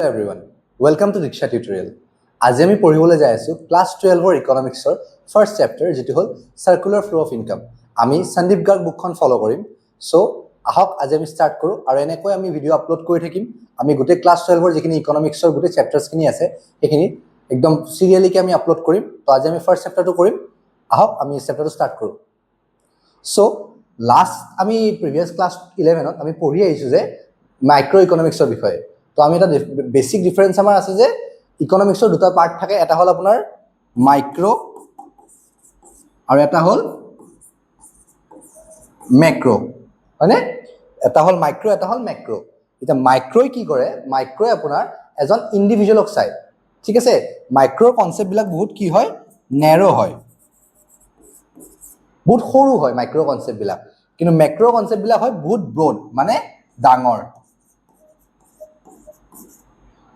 Hello everyone, welcome to Diksha Tutorial. আজি আমি পঢ়িবলৈ যাই আছো ক্লাস 12 ইকোনমিক্সৰ ফাৰ্স্ট চেপ্টাৰ যেটো হল সাৰ্কুলাৰ ফ্লো অফ ইনকাম। আমি সন্দীপ গাৰ্গ বুকখন ফলো কৰিম। সো আহক আজি আমি স্টাৰ্ট কৰো আৰু এনেকৈ আমি ভিডিও আপলোড কৰি থাকিম। আমি গোটেই ক্লাস 12 যিখিনি ইকোনমিক্সৰ গোটেই চেপ্টাৰছ খিনি আছে সেইখিনি একদম সিৰিয়ালিকে আমি আপলোড কৰিম। তো আজি আমি ফাৰ্স্ট চেপ্টাৰটো কৰিম। আহক আমি চেপ্টাৰটো স্টাৰ্ট কৰো। সো লাষ্ট আমি প্ৰিভিয়াস ক্লাস 11ত আমি পঢ়ি আহিছো যে মাইক্ৰো ইকোনমিক্সৰ বিষয়ে। তো আমি এটা বেসিক ডিফাৰেন্স আমাৰ আছে যে ইকোনমিক্সৰ দুটা পাৰ্ট থাকে, এটা হল আপোনাৰ মাইক্ৰো আৰু এটা হল ম্যাক্ৰো, হয়নে? এটা হল মাইক্ৰো, এটা হল ম্যাক্ৰো। এটা মাইক্ৰোই কি কৰে? মাইক্ৰোই আপোনাৰ এজন ইন্ডিভিজুৱেলক চাই, ঠিক আছে? মাইক্ৰোৰ কনসেপ্ট বিলাক বহুত কি হয়, ন্যাৰো হয়, বহুত সৰু হয় মাইক্ৰো কনসেপ্ট বিলাক। কিন্তু ম্যাক্ৰো কনসেপ্ট বিলাক হয় বহুত ব্ৰড, মানে ডাঙৰ,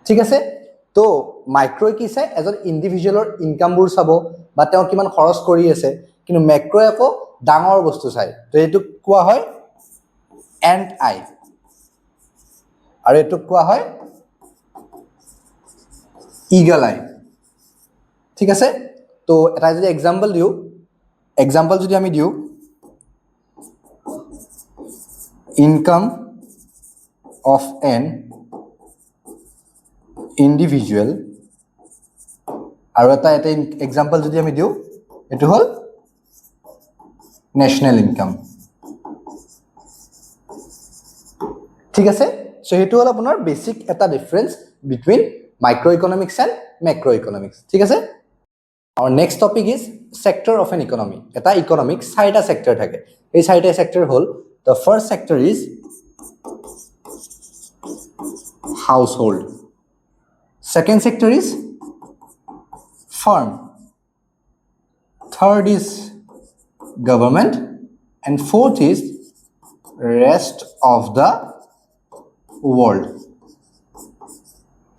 ঠিক আছে? তো মাইক্ৰোই কি চাই? এজন ইন্ডিভিজুৱেলৰ ইনকামবোৰ চাব বা তেওঁ কিমান খৰচ কৰি আছে। কিন্তু ম্যাক্ৰোই আকৌ ডাঙৰ বস্তু চাই। তো এইটো কোৱা হয় এন্ড আই আৰু এইটো কোৱা হয় ইগল আই, ঠিক আছে? তো এটা যদি এক্সাম্পল দিও, এক্সাম্পল যদি আমি দিও ইনকাম অফ এন ইন্ডিভিজুৱেল আৰু এটা এক্সাম্পল যদি আমি দিও, এটো হল ন্যাশনাল ইনকাম, ঠিক আছে? সো হেতু হল আপোনাৰ বেসিক এটা difference between micro economics and macro economics, ঠিক আছে? Our next topic is sector of an economy. এটা ইকোনমিক চাৰিটা সেক্টৰ থাকে। এই চাৰিটা sector hall, the first sector is household, second sector is firm, third is government, and fourth is rest of the world,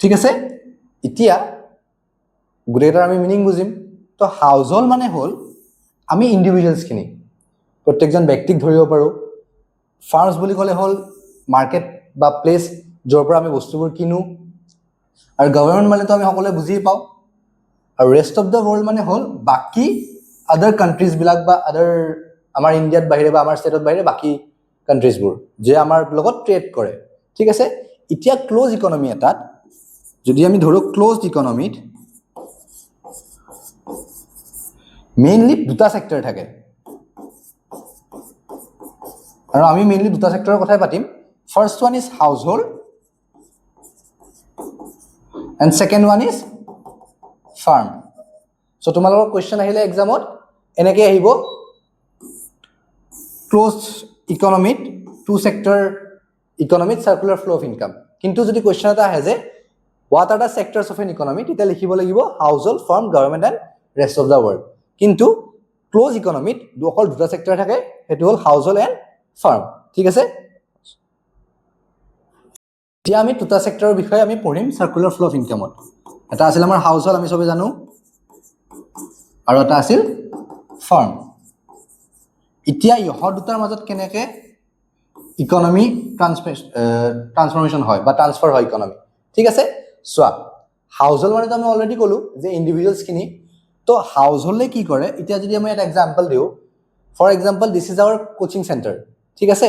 ঠিক আছে? এতিয়া গোটেইটাৰ আমি meaning বুজিম। তো হাউস হোল্ড মানে হল আমি ইন্ডিভিজুৱেলস খিনি, প্ৰত্যেকজন ব্যক্তিক ধৰিব পাৰো। ফাৰ্মস বুলি ক'লে হল মাৰ্কেট বা প্লেস যৰ পৰা আমি বস্তুবোৰ কিনো। আৰু গভৰ্নমেন্ট মানে তো আমি সকলোৱে বুজি পাওঁ। আৰু ৰেষ্ট অফ দ্য ওয়াৰ্ল্ড মানে হল বাকি আদাৰ কান্ট্ৰিজ বিলাক বা আদাৰ আমাৰ ইণ্ডিয়াত বাহিৰে বা আমাৰ ষ্টেটত বাহিৰে বাকি কান্ট্ৰিজবোৰ যে আমাৰ লগত ট্ৰেড কৰে, ঠিক আছে? এতিয়া ক্লোজ ইকোনমি এটাত যদি আমি ধৰো ক্লোজড ইকোনমিত মেইনলি দুটা সেক্টৰ থাকে আৰু আমি মেইনলি দুটা সেক্টৰৰ কথাই পাতিম। First one is household and second one is farm. So তোমালোকৰ কোৱেশ্চন আহিলে এক্সামত এনেকৈ আহিব, ক্লোজ ইকোনমিত টু সেক্টৰ ইকোনমিত সাৰ্কুলাৰ ফ্লো অফ ইনকাম। কিন্তু যদি কোৱেশ্চন এটা আহে যে what are the sectors of an economy, তেতিয়া লিখিব লাগিব household, farm, government and rest of the world. কিন্তু ক্লোজ ইকোনমিত অকল দুটা সেক্টৰ থাকে, সেইটো হল হাউস হোল্ড এন্ড ফাৰ্ম, ঠিক আছে? এতিয়া আমি দুটা সেক্টৰৰ বিষয়ে আমি পঢ়িম সাৰ্কুলাৰ ফ্লো অফ ইনকামত। এটা আছিল আমাৰ হাউস হোল্ড, আমি সবে জানো, আৰু এটা আছিল ফাৰ্ম। এতিয়া ইহৰ দুটাৰ মাজত কেনেকৈ ইকোনমি ট্রান্সফরমেশন হয় বা ট্রান্সফার হয় ইকোনমি, ঠিক আছে? সোয়া হাউস হোল্ড মানে তো আমি অলরেডি কলো যে ইন্ডিভিজুৱেলস খিনি। তো হাউস হোল্ডে কি কৰে? এতিয়া যদি আমি এটা এক্সাম্পল দিও, for example this is our coaching centre, ঠিক আছে?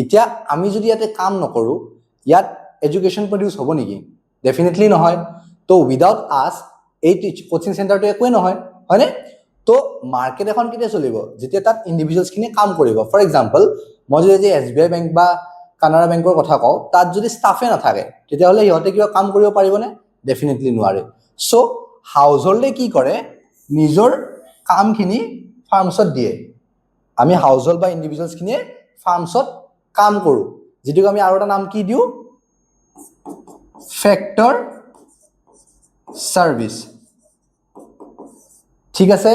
এতিয়া আমি যদি ইয়াতে কাম নকৰো, ইয়াত এডুকেশন প্ৰডিউস হ'ব নেকি? ডেফিনেটলি নহয়। তো উইদাউট আস এই কোচিং সেন্টাৰটো একোৱে নহয়, হয়নে? তো মাৰ্কেট এখন কেতিয়া চলিব? যেতিয়া তাত ইন্ডিভিজুৱেলস খিনি কাম কৰিব। ফৰ এক্সাম্পল মই যদি SBI বেংক বা কানাড়া বেংকৰ কথা কওঁ, তাত যদি ষ্টাফে নাথাকে তেতিয়াহ'লে সিহঁতে কিবা কাম কৰিব পাৰিবনে? ডেফিনেটলি নোৱাৰে। সো হাউস হোল্ডে কি কৰে? নিজৰ কামখিনি ফাৰ্মছত দিয়ে। আমি হাউস হোল্ড বা ইন্ডিভিজুৱেলস খিনিয়ে ফাৰ্মছত কাম কৰো, যেটোক আমি আৰু এটা নাম কি দিও, ফেক্টৰ সার্ভিস, ঠিক আছে?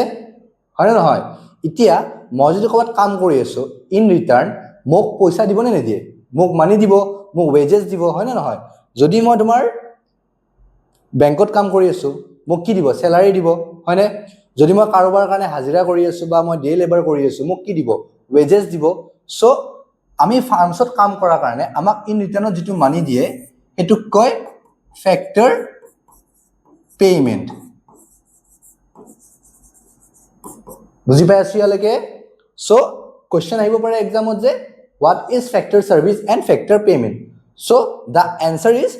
হয় নে নহয়? এতিয়া মই যদি ক'বাত কাম কৰি আছো, ইন ৰিটাৰ্ণ মোক পইচা দিব নে নিদিয়ে? মোক মানি দিব, মোক ওয়েজেস দিব, হয় নে নহয়? যদি মই তোমাৰ বেংকত কাম কৰি আছো, মোক কি দিব? স্যালাৰি দিব, হয়নে? যদি মই কাৰোবাৰ কাৰণে হাজিৰা কৰি আছো বা মই ডে লেবাৰ কৰি আছো, মোক কি দিব? ওয়েজেস দিব। সো আমি ফাৰ্মছত কাম কৰাৰ কাৰণে আমাক ইন ৰিটাৰ্ণত যেটো মানি দিয়ে, এটুক কয় ফেক্টৰ পেমেন্ট বুজি পাই আছো ইয়ালৈকে সো কোশ্চেন আহিব পাৰে এক্সামত যে what is factor service and factor payment so the answer is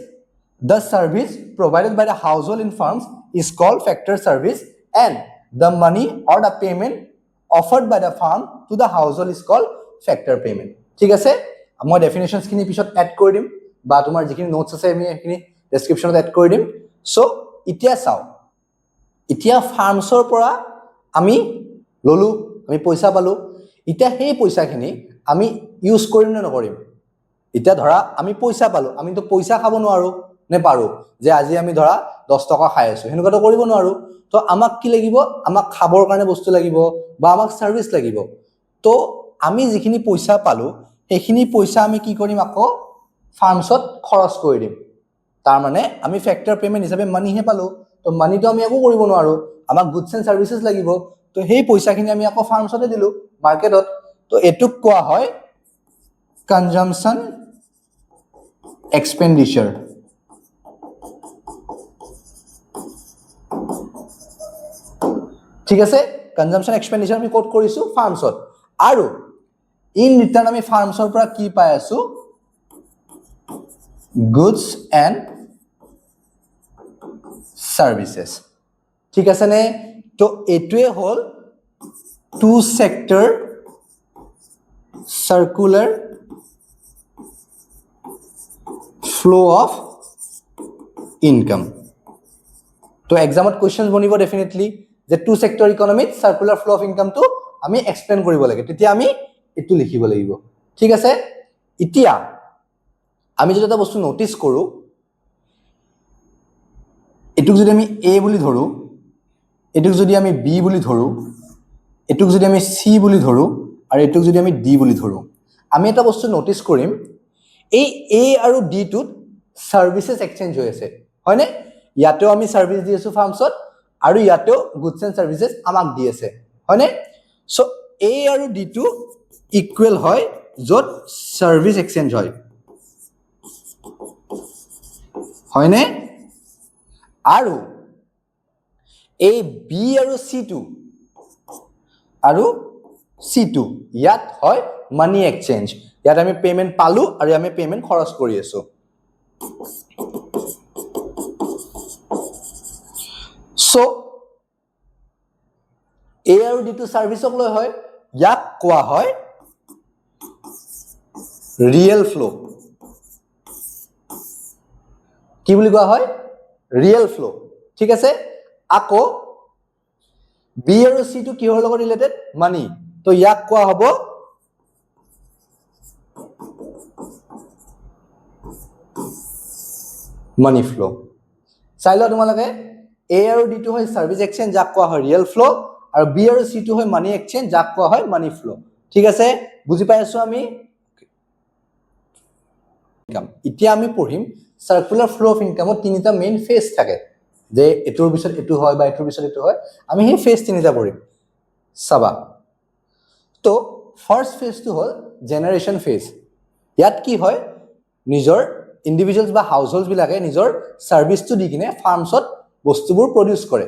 the service provided by the household in firms is called factor service and the money or the payment offered by the firm to the household is called factor payment ঠিক আছে মই definitions খিনি পিছত add কৰি দিম বা তোমাৰ যিখিনি নোটস আছে আমি এখিনি ডেসক্ৰিপচনত এড কৰি দিম সো ইতিয়া চাও ইতিয়া ফাৰ্মছৰ পৰা আমি ললো আমি পইচা পালো ইতিয়া সেই পইচাখিনি আমি ইউজ কৰিম নে নকৰিম ইতিয়া ধৰা আমি পইচা পালো আমি তো পইচা খাব নোৱাৰো নে পাৰো যে আজি আমি ধৰা 10 টকা খাই আছো হেনকাটো কৰিব নোৱাৰো তো আমাক কি লাগিব আমাক খাবৰ কাৰণে বস্তু লাগিব বা আমাক সার্ভিস লাগিব তো আমি যিখিনি পইচা পালো সেইখিনি পইচা আমি কি কৰিম আকৌ ফাৰ্মছত খৰচ কৰি দিম তাৰ মানে আমি ফ্যাক্টৰ পেমেন্ট হিচাপে মানি হে পালো তো মানিটো আমি একো কৰিব নোৱাৰো আমাক গুডছ এন্ড সাৰ্ভিসেস লাগিব তো সেই পইচাখিনি আমি আকৌ ফাৰ্মছতে দিলো মাৰ্কেটত তো এটুক কোৱা হয় কনজাম্পশন এক্সপেন্ডিচাৰ ঠিক আছে কনজাম্পশন এক্সপেন্ডিচাৰ আমি কোড কৰিছো ফাৰ্মছত আৰু ইন ৰিটাৰ্ন আমি ফাৰ্মছৰ পৰা কি পাই আছো গুডছ এন্ড সাৰ্ভিসেস ঠিক আছে নে তো এটুৱে হল two sector circular flow of income তো এক্সামত কোশ্চেন বনিব ডেফিনেটলি যে টু সেক্টৰ ইকোনমিত সাৰ্কুলাৰ ফ্লো অফ ইনকাম তো আমি এক্সপ্লেইন কৰিব লাগে তেতিয়া আমি এটু লিখিব লাগিব ঠিক আছে ইতিয়া আমি যদি এটা বস্তু নোটিস কৰো এটুক যদি আমি এ বুলি ধৰো এটুক যদি আমি বি বুলি ধৰো এটুক যদি আমি সি বুলি ধৰো আৰু এটুক যদি আমি ডি বুলি ধৰো আমি এটা বস্তু নোটিস কৰিম এই এ আৰু ডি টুত সাৰ্ভিসেস এক্সচেঞ্জ হৈ আছে হয়নে ইয়াতেও আমি সাৰ্ভিস দি আছো ফাৰ্মছত আৰু ইয়াতেও গুডছ এন্ড সাৰ্ভিসেস আমাক দি আছে হয়নে সো এ আৰু ডি টু ইকুৱেল হয় যত সাৰ্ভিস এক্সচেঞ্জ হয় হয়নে আৰু এই বি আৰু C2 ইয়াত হয় মানি এক্সচেঞ্জ ইয়াত আমি পেমেন্ট পালো আৰু আমি পেমেন্ট খৰচ কৰি আছো সো এ আৰু ডি টু সাৰ্ভিসক লৈ হয় ইয়াক কোৱা হয় ৰিয়েল ফ্লো কি বুলি কোৱা হয় ৰিয়েল ফ্লো ঠিক আছে আকৌ বি আৰু সি টু কিহৰ লগত ৰিলেটেড মানি তো ইয়াক কোৱা হ'ব মানি ফ্লো চাইলো তোমালোকে এ আৰু ডি টু হয় সাৰ্ভিস এক্সচেঞ্জ যাক কোৱা হয় ৰিয়েল ফ্লো আৰু বি আৰু সি টু হয় মানি এক্সচেঞ্জ যাক কোৱা হয় মানি ফ্লো ঠিক আছে বুজি পাই আছো আমি এতিয়া আমি পঢ়িম সার্কুলার ফ্লো অফ ইনকামত তিনিটা মেইন ফেজ থাকে যে এটোৰ পিছত এটো হয় বা এটোৰ পিছত এটো হয় আমি সেই ফেজ তিনিটা পঢ়িম সাবা তো ফার্স্ট ফেজ টু হল জেনারেশন ফেজ ইয়াত কি হয় নিজৰ ইন্ডিভিজুয়ালস বা হাউসহোল্ডস বিলাকে নিজৰ সাৰ্ভিসটো দি কিনে ফাৰ্মছত বস্তুবোৰ প্ৰডিউস কৰে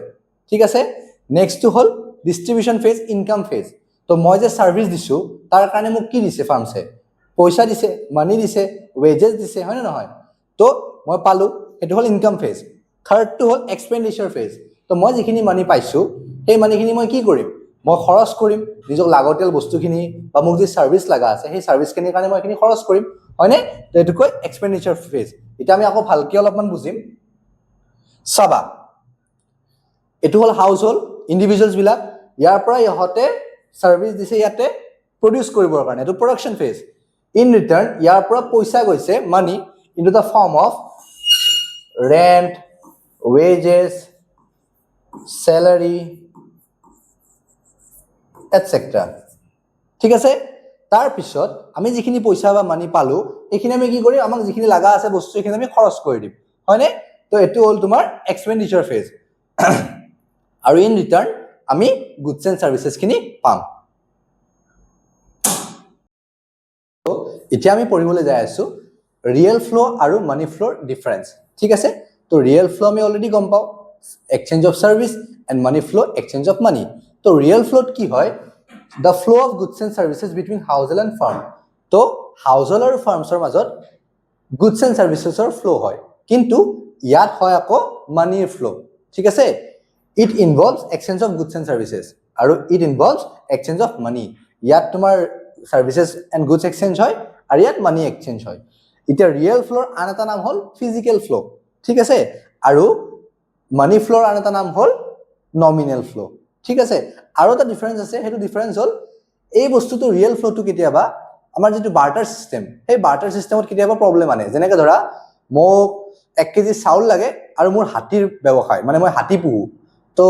ঠিক আছে নেক্সট টু হল ডিস্ট্ৰিবিউশন ফেজ ইনকাম ফেজ তো মই যে সাৰ্ভিস দিছো তাৰ কাৰণে মোক কি দিছে ফাৰ্মছে পইচা দিছে মানি দিছে ওয়েজেস দিছে হয় না নহয় তো মই পালো এটো হল ইনকাম ফেজ থার্ড টু হল এক্সপেন্ডিচাৰ ফেজ তো মই যিখিনি মানি পাইছো সেই মানিখিনি মই কি কৰিম মই খৰচ কৰিম নিজক লাগতিয়াল বস্তুখিনি বা মোক যে সাৰ্ভিস লাগা আছে সেই সাৰ্ভিসখিনিৰ কাৰণে মই এখিনি খৰচ কৰিম হয়নে তো এটো কয় এক্সপেন্ডিচাৰ ফেজ এটা আমি আকৌ ভালকে অলপমান বুজিম সাবা এটো হল হাউসহোল্ড ইন্ডিভিজুয়ালস বিলাক ইয়াৰ পৰা ইহতে সাৰ্ভিস দিছে ইয়াতে প্ৰডিউস কৰিবৰ কাৰণে এটো প্ৰডাকশন ফেজ ইন ৰিটাৰ্ন ইয়াৰ পৰা পইচা গৈছে money into the form of rent wages salary etc ঠিক আছে তাৰ পিছত আমি যিখিনি পইচা বা মানি পালো এইখিনি আমি কি কৰিম আমাক যিখিনি লাগা আছে বস্তু এইখিনি আমি খৰচ কৰি দিম হয়নে তো এটো হল তোমাৰ এক্সপেন্ডিচাৰ ফেজ আৰু ইন ৰিটাৰ্ন আমি গুডছ এন্ড সাৰ্ভিসেস খিনি পাম এতিয়া আমি পঢ়িবলৈ যাই আছো ৰিয়েল ফ্লো আৰু মানি ফ্লোৰ ডিফাৰেন্স ঠিক আছে তো ৰিয়েল ফ্ল' আমি অলৰেডি গম পাওঁ, এক্সচেঞ্জ অফ ছাৰ্ভিচ এণ্ড মানি ফ্ল', এক্সচেঞ্জ অফ মানি। তো ৰিয়েল ফ্ল'ত কি হয়, দ্য ফ্ল' of goods and services between house hold and farm. তো হাউজ হোল্ড আৰু ফাৰ্মছৰ মাজত গুডছ এণ্ড ছাৰ্ভিচেছৰ ফ্ল' হয়, কিন্তু ইয়াত হয় আকৌ মানিৰ ফ্ল', ঠিক আছে। It involves exchange of goods and services আৰু it involves exchange of money. ইয়াত তোমাৰ ছাৰ্ভিচেছ এণ্ড গুডছ এক্সচেঞ্জ হয় আৰু ইয়াত মানি এক্সচেঞ্জ হয়। এতিয়া ৰিয়েল ফ্ল'ৰ আন এটা নাম হ'ল ফিজিকেল ফ্ল', ঠিক আছে, আৰু মানি ফ্ল'ৰ আন এটা নাম হ'ল নমিনেল ফ্ল', ঠিক আছে। আৰু এটা ডিফাৰেঞ্চ আছে, সেইটো ডিফাৰেঞ্চ হ'ল এই বস্তুটো ৰিয়েল ফ্ল'টো কেতিয়াবা আমাৰ যিটো বাৰ্টাৰ চিষ্টেম, সেই বাৰ্টাৰ চিষ্টেমত কেতিয়াবা প্ৰব্লেম আনে। যেনেকৈ ধৰা মোক 1 কেজি চাউল লাগে আৰু মোৰ হাতীৰ ব্যৱসায়, মানে মই হাতী পুহো, তো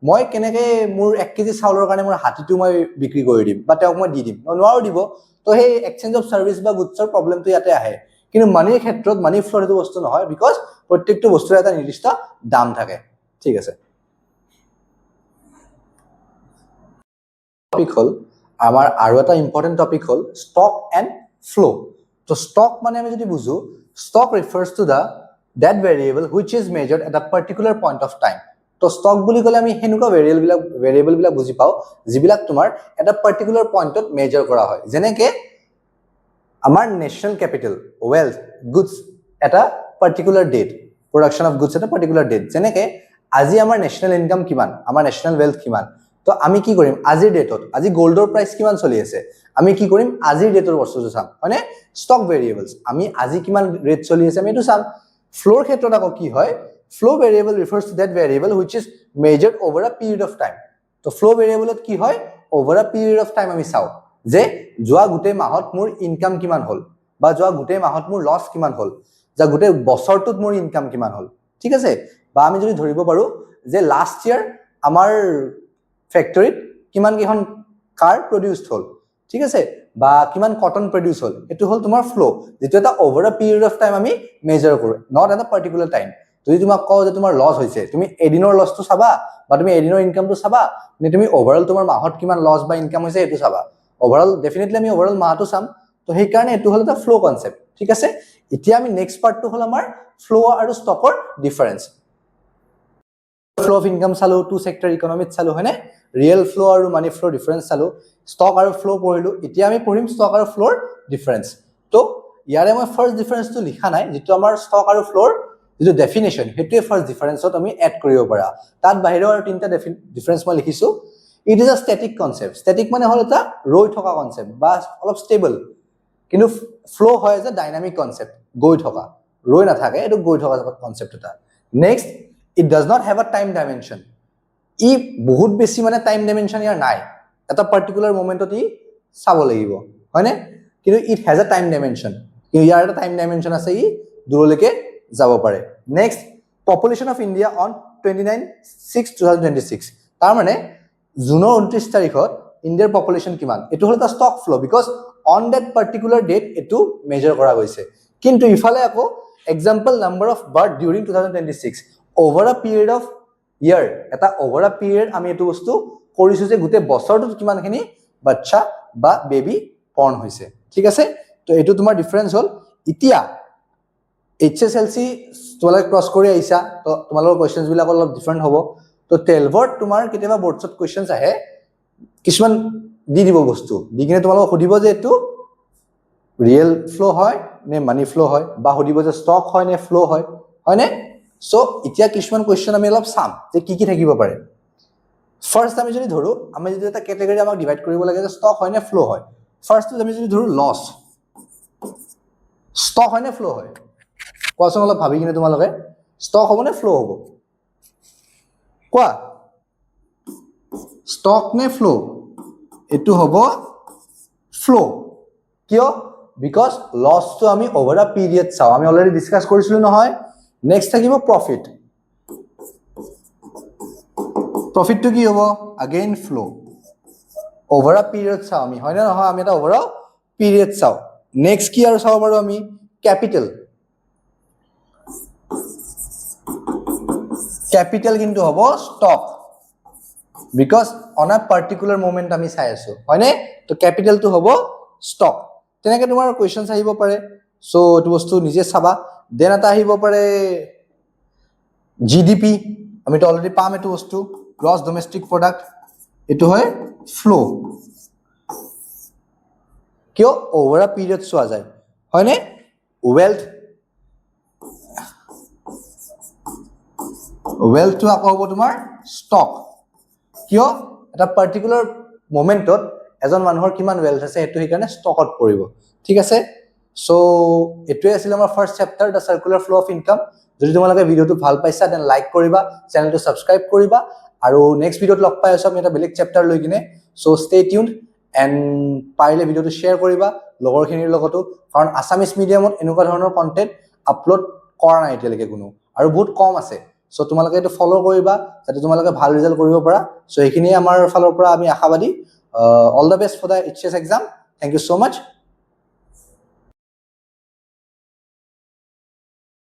মই কেনেকৈ মোৰ 1 কেজি চাউলৰ কাৰণে মোৰ হাতীটো মই বিক্ৰী কৰি দিম বা তেওঁক মই দি দিম, মই নোৱাৰো দিব। তো সেই এক্সচেঞ্জ অফ ছাৰ্ভিচ বা গুডছৰ প্ৰব্লেমটো ইয়াতে আহে। কিন্তু মানিৰ ক্ষেত্ৰত মানি ফ্ল'ৰ সেইটো বস্তু নহয়, বিকজ প্ৰত্যেকটো বস্তুৰ এটা নিৰ্দিষ্ট দাম থাকে, ঠিক আছে। টপিক হ'ল আমাৰ আৰু এটা ইম্পৰ্টেণ্ট টপিক হ'ল ষ্টক এণ্ড ফ্ল'। তো ষ্টক মানে আমি যদি বুজো, stock refers to that variable which is measured at a particular point of time. তো ষ্টক বুলি ক'লে আমি সেনেকুৱা ভেৰিয়েবল বিলাক বুজি পাওঁ যিবিলাক তোমাৰ এটা পাৰ্টিকুলাৰ পইণ্টত মেজাৰ কৰা হয়। যেনেকৈ আমাৰ নেশ্যনেল কেপিটেল, ৱেলথ, গুডছ এটা particular date, production of goods এটা পাৰ্টিকুলাৰ ডেট। যেনেকৈ আজি আমাৰ নেশ্যনেল ইনকাম কিমান, আমাৰ নেশ্যনেল ৱেলথ কিমান, তো আমি কি কৰিম আজিৰ ডেটত, আজি গ'ল্ডৰ প্ৰাইচ কিমান চলি আছে, আমি কি কৰিম আজিৰ ডেটৰ বস্তুটো চাম, হয়নে। ষ্টক ভেৰিয়েবলছ, আমি আজি কিমান ৰেট চলি আছে আমি এইটো চাম। ফ্ল'ৰ ক্ষেত্ৰত আকৌ কি হয়, ফ্ল' variable refers to that variable which is measured over a period of time. তো ফ্ল' ভেৰিয়েবলত কি হয়, over a period of time আমি চাওঁ যে যোৱা গোটেই মাহত মোৰ ইনকাম কিমান হ'ল, বা যোৱা গোটেই মাহত মোৰ লছ কিমান হ'ল, যা গোটেই বছৰটোত মোৰ ইনকাম কিমান হ'ল, ঠিক আছে। বা আমি যদি ধৰিব পাৰোঁ যে লাষ্ট ইয়াৰ আমাৰ ফেক্টৰীত কিমান কেইখন কাৰ প্ৰডিউচড হ'ল, ঠিক আছে, বা কিমান কটন প্ৰডিউচ হ'ল, এইটো হ'ল তোমাৰ ফ্ল', যিটো এটা over a period of time আমি মেজাৰ কৰোঁ, নট এটা পাৰ্টিকুলাৰ টাইম। যদি তোমাক কওঁ যে তোমাৰ লছ হৈছে, তুমি এদিনৰ লছটো চাবা বা তুমি এদিনৰ ইনকামটো চাবা, নে তুমি অভাৰঅল তোমাৰ মাহত কিমান লছ বা ইনকাম হৈছে এইটো চাবা। অভাৰঅল ডেফিনেটলি আমি অভাৰঅল মাহটো চাম। তো সেইকাৰণে এইটো হ'ল এটা ফ্ল' কনচেপ্ট, ঠিক আছে। এতিয়া আমি নেক্সট পাৰ্টটো হ'ল আমাৰ ফ্ল' আৰু ষ্টকৰ ডিফাৰেঞ্চ। ফ্ল' অফ ইনকাম চালো, টু চেক্টৰ ইকনমিত চালো, হয়নে, ৰিয়েল ফ্ল' আৰু মানি ফ্ল'ৰ ডিফাৰেঞ্চ চালো, ষ্টক আৰু ফ্ল' পঢ়িলো। এতিয়া আমি পঢ়িম ষ্টক আৰু ফ্ল'ৰ ডিফাৰেঞ্চ। তো ইয়াৰে মই ফাৰ্ষ্ট ডিফাৰেঞ্চটো লিখা নাই, যিটো আমাৰ ষ্টক আৰু ফ্ল'ৰ যিটো ডেফিনেশ্যন, সেইটোৱে ফাৰ্ষ্ট ডিফাৰেঞ্চত আমি এড কৰিব পাৰা। তাত বাহিৰেও আৰু 3টা ডিফাৰেঞ্চ মই লিখিছো। It is a static concept, static মানে হ'ল এটা ৰৈ থকা কনচেপ্ট বা অলপ ষ্টেবল, কিন্তু ফ্ল' হয় যে ডাইনামিক কনচেপ্ট, গৈ থকা, ৰৈ নাথাকে, এইটো গৈ থকা কনচেপ্ট এটা। Next, it does not have আ টাইম ডাইমেনশ্যন, ই বহুত বেছি মানে টাইম ডাইমেনশ্যন ইয়াৰ নাই, এটা পাৰ্টিকুলাৰ মমেণ্টত ই চাব লাগিব, হয়নে। কিন্তু ইট হেজ আ টাইম ডাইমেনশ্যন, কিন্তু ইয়াৰ এটা টাইম ডাইমেনশ্যন আছে, ই দূৰলৈকে যাব পাৰে। Next, population of India on 29/6/2026, তাৰমানে জুনৰ 29 তাৰিখত ইণ্ডিয়াৰ পপুলেশ্যন কিমান, এইটো হ'ল এটা stock flow', because on date particular date এইটো মেজাৰ কৰা গৈছে। কিন্তু ইফালে আকৌ example number of birth during 2026, over a period of year, এটা অভাৰ আ পিৰিয়ড আমি এইটো বস্তু কৰিছো যে গোটেই বছৰটোত কিমানখিনি বাচ্চা বা বেবী বৰ্ণ হৈছে, ঠিক আছে। তো এইটো তোমাৰ ডিফাৰেঞ্চ হ'ল। এতিয়া HSLC তোমালোকে ক্ৰছ কৰি আহিছা, তো তোমালোকৰ কুৱেশ্যনছ বিলাক অলপ ডিফাৰেণ্ট হ'ব। তো 12ত তোমাৰ কেতিয়াবা বৰ্ডছত কুৱেশ্যনছ আহে, কিছুমান দি দিব বস্তু, দি কিনে তোমালোকক সুধিব যে এইটো ৰিয়েল ফ্ল' হয় নে মানি ফ্ল' হয়, বা সুধিব যে ষ্টক হয় নে ফ্ল' হয়, হয়নে। চ' এতিয়া কিছুমান কুৱেশ্যন আমি অলপ চাম যে কি কি থাকিব পাৰে। ফাৰ্ষ্ট আমি যদি ধৰো, আমি যদি এটা কেটেগৰী আমাক ডিভাইড কৰিব লাগে যে ষ্টক হয় নে ফ্ল' হয়। ফাৰ্ষ্টটো আমি যদি ধৰো লছ, ষ্টক হয় নে ফ্ল' হয়, কোৱাচোন অলপ ভাবি কিনে তোমালোকে, ষ্টক হ'ব নে ফ্ল' হ'ব, কোৱা, ষ্টক নে ফ্ল', এইটো হ'ব ফ্ল'। কিয়, বিকজ লছটো আমি অভাৰ আ পিৰিয়ড চাওঁ, আমি অলৰেডি ডিছকাছ কৰিছিলো নহয়। নেক্সট থাকিব প্ৰফিট, প্ৰফিটটো কি হ'ব, আগেইন ফ্ল', অভাৰ আ পিৰিয়ড চাওঁ আমি, হয় নে নহয়, আমি এটা অভাৰ আ পিৰিয়ড চাওঁ। নেক্সট কি আৰু চাব পাৰো আমি, কেপিটেল, কেপিটেল কিন্তু হ'ব stock, because on a particular moment আমি চাই আছো, হয়নে। তো কেপিটেলটো হ'ব ষ্টক। তেনেকৈ তোমাৰ কুৱেশ্যনছ আহিব পাৰে, চ' এইটো বস্তু নিজে চাবা। দেন এটা আহিব পাৰে জিডিপি আমিতো অলৰেডি পাম এইটো বস্তু গ্ৰছ ডমেষ্টিক প্ৰডাক্ট এইটো হয় ফ্লো কিয় ওভাৰ আ পিৰিয়ড চোৱা যায় হয়নে ৱেলথটো আকৌ হ'ব তোমাৰ ষ্টক কিয় এটা পাৰ্টিকুলাৰ মোমেন্টত এজন মানুহৰ কিমান ৱেলথ আছে সেইটো সেইকাৰণে ষ্টকত পৰিব ঠিক আছে সো এটোৱে আছিল আমাৰ first chapter the circular flow of income যদি তোমালোকে ভিডিওটো ভাল পাইছা দেন লাইক কৰিবা চেনেলটো সাবস্ক্ৰাইব কৰিবা আৰু নেক্সট ভিডিওত লগ পাই আছো আমি এটা বেলেগ চেপ্টাৰ লৈ কিনে সো ষ্টে টিউনড এণ্ড পাৰিলে ভিডিওটো শ্বেয়াৰ কৰিবা লগৰখিনিৰ লগতো কাৰণ আছামিজ মিডিয়ামত এনেকুৱা ধৰণৰ কন্টেন্ট আপলোড কৰা নাই এতিয়ালৈকে কোনো আৰু বহুত কম আছে সো তোমালোকে এটো ফলো কৰিবা যাতে তোমালোকে ভাল ৰিজাল্ট কৰিব পাৰা সো এইখিনি আমাৰ ফালৰ পৰা আমি আশাবাদী all the best for the HS exam thank you so mass